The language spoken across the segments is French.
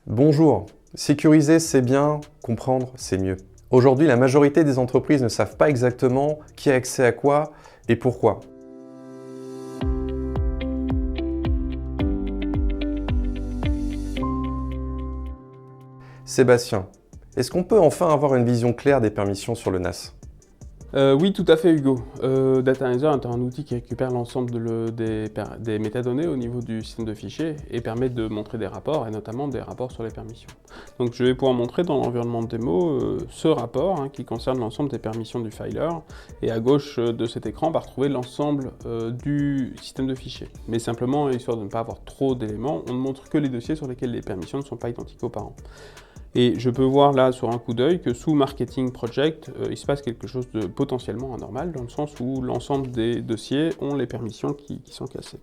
Bonjour, sécuriser c'est bien, comprendre c'est mieux. Aujourd'hui, la majorité des entreprises ne savent pas exactement qui a accès à quoi et pourquoi. Sébastien, est-ce qu'on peut enfin avoir une vision claire des permissions sur le NAS? Oui, tout à fait, Hugo. Data Analyzer est un outil qui récupère l'ensemble des métadonnées au niveau du système de fichiers et permet de montrer des rapports, et notamment des rapports sur les permissions. Donc je vais pouvoir montrer dans l'environnement de démo ce rapport qui concerne l'ensemble des permissions du filer, et à gauche de cet écran, on va retrouver l'ensemble du système de fichiers. Mais simplement, histoire de ne pas avoir trop d'éléments, on ne montre que les dossiers sur lesquels les permissions ne sont pas identiques aux parents. Et je peux voir là sur un coup d'œil que sous Marketing Project, il se passe quelque chose de potentiellement anormal, dans le sens où l'ensemble des dossiers ont les permissions qui sont cassées.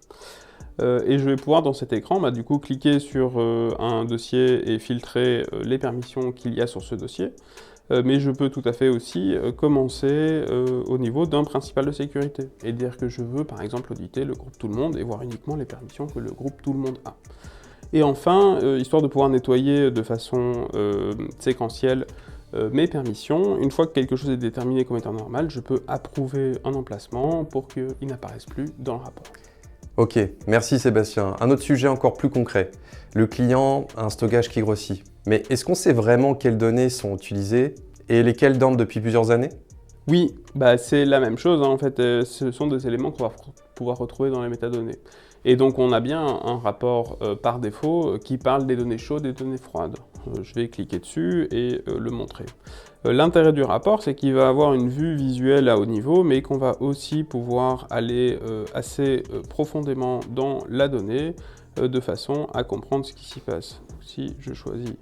Et je vais pouvoir dans cet écran du coup cliquer sur un dossier et filtrer les permissions qu'il y a sur ce dossier. Mais je peux tout à fait aussi commencer au niveau d'un principal de sécurité et dire que je veux par exemple auditer le groupe tout le monde et voir uniquement les permissions que le groupe tout le monde a. Et enfin, histoire de pouvoir nettoyer de façon séquentielle mes permissions, une fois que quelque chose est déterminé comme étant normal, je peux approuver un emplacement pour qu'il n'apparaisse plus dans le rapport. Ok, merci Sébastien. Un autre sujet encore plus concret. Le client a un stockage qui grossit. Mais est-ce qu'on sait vraiment quelles données sont utilisées et lesquelles dorment depuis plusieurs années? Oui, c'est la même chose, en fait, ce sont des éléments qu'on va pouvoir retrouver dans les métadonnées. Et donc on a bien un rapport par défaut qui parle des données chaudes et des données froides. Je vais cliquer dessus et le montrer. L'intérêt du rapport, c'est qu'il va avoir une vue visuelle à haut niveau, mais qu'on va aussi pouvoir aller assez profondément dans la donnée de façon à comprendre ce qui s'y passe. Donc, si je choisis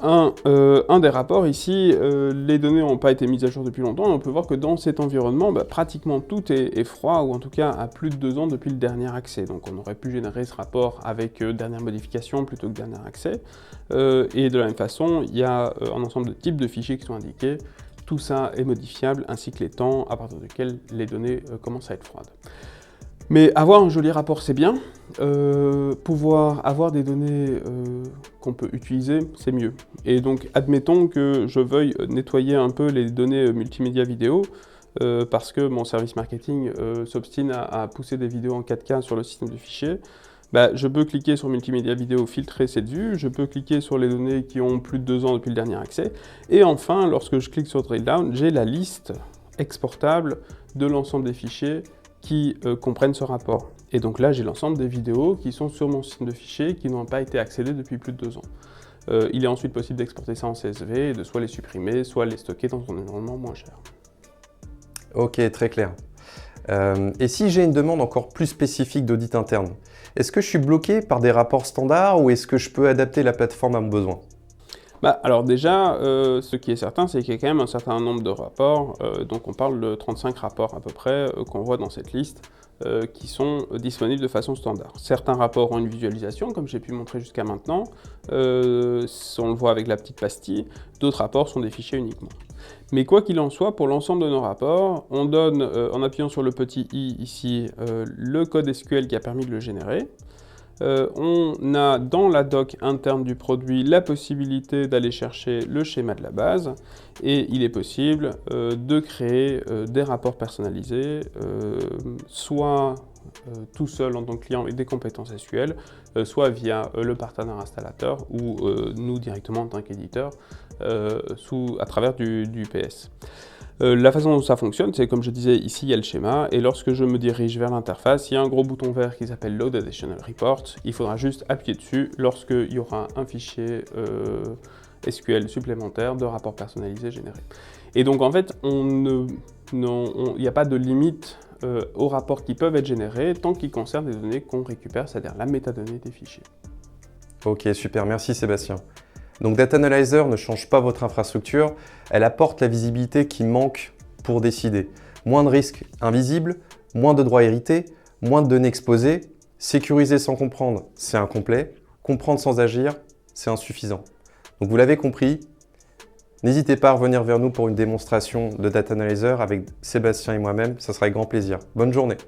un des rapports ici, les données n'ont pas été mises à jour depuis longtemps, et on peut voir que dans cet environnement, pratiquement tout est froid, ou en tout cas à plus de 2 ans depuis le dernier accès. Donc on aurait pu générer ce rapport avec dernière modification plutôt que dernier accès. Et de la même façon, il y a un ensemble de types de fichiers qui sont indiqués. Tout ça est modifiable, ainsi que les temps à partir duquel les données commencent à être froides. Mais avoir un joli rapport, c'est bien. Pouvoir avoir des données qu'on peut utiliser, c'est mieux. Et donc, admettons que je veuille nettoyer un peu les données multimédia vidéo, parce que mon service marketing s'obstine à pousser des vidéos en 4K sur le système de fichiers. Je peux cliquer sur multimédia vidéo, filtrer cette vue, je peux cliquer sur les données qui ont plus de 2 ans depuis le dernier accès, et enfin, lorsque je clique sur Drill Down, j'ai la liste exportable de l'ensemble des fichiers qui comprennent ce rapport. Et donc là, j'ai l'ensemble des vidéos qui sont sur mon système de fichiers qui n'ont pas été accédées depuis plus de 2 ans. Il est ensuite possible d'exporter ça en CSV et de soit les supprimer, soit les stocker dans un environnement moins cher. Ok, très clair. Et si j'ai une demande encore plus spécifique d'audit interne, est-ce que je suis bloqué par des rapports standards ou est-ce que je peux adapter la plateforme à mon besoin? Alors déjà, ce qui est certain, c'est qu'il y a quand même un certain nombre de rapports, donc on parle de 35 rapports à peu près qu'on voit dans cette liste, qui sont disponibles de façon standard. Certains rapports ont une visualisation, comme j'ai pu montrer jusqu'à maintenant, on le voit avec la petite pastille, d'autres rapports sont des fichiers uniquement. Mais quoi qu'il en soit, pour l'ensemble de nos rapports, on donne, en appuyant sur le petit i ici, le code SQL qui a permis de le générer. On a dans la doc interne du produit la possibilité d'aller chercher le schéma de la base et il est possible de créer des rapports personnalisés, soit tout seul en tant que client avec des compétences SQL, soit via le partenaire installateur ou nous directement en tant qu'éditeur à travers du PS. La façon dont ça fonctionne, c'est comme je disais, ici il y a le schéma, et lorsque je me dirige vers l'interface, il y a un gros bouton vert qui s'appelle Load Additional Report. Il faudra juste appuyer dessus lorsqu'il y aura un fichier SQL supplémentaire de rapport personnalisé généré. Et donc en fait, il n'y a pas de limite aux rapports qui peuvent être générés tant qu'ils concernent des données qu'on récupère, c'est-à-dire la métadonnée des fichiers. Ok, super, merci Sébastien. Donc Data Analyzer ne change pas votre infrastructure, elle apporte la visibilité qui manque pour décider. Moins de risques invisibles, moins de droits hérités, moins de données exposées. Sécuriser sans comprendre, c'est incomplet. Comprendre sans agir, c'est insuffisant. Donc vous l'avez compris, n'hésitez pas à revenir vers nous pour une démonstration de Data Analyzer avec Sébastien et moi-même, ça sera avec grand plaisir. Bonne journée.